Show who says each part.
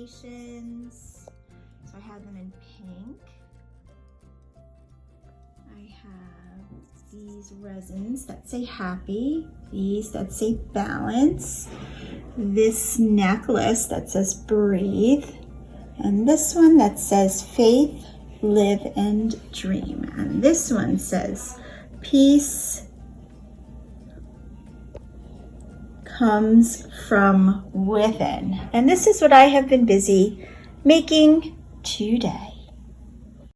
Speaker 1: affirmations. So I have them in pink. I have these resins that say happy, these that say balance, this necklace that says breathe, and this one that says faith, live, and dream. And this one says peace comes from within. And this is what I have been busy making today.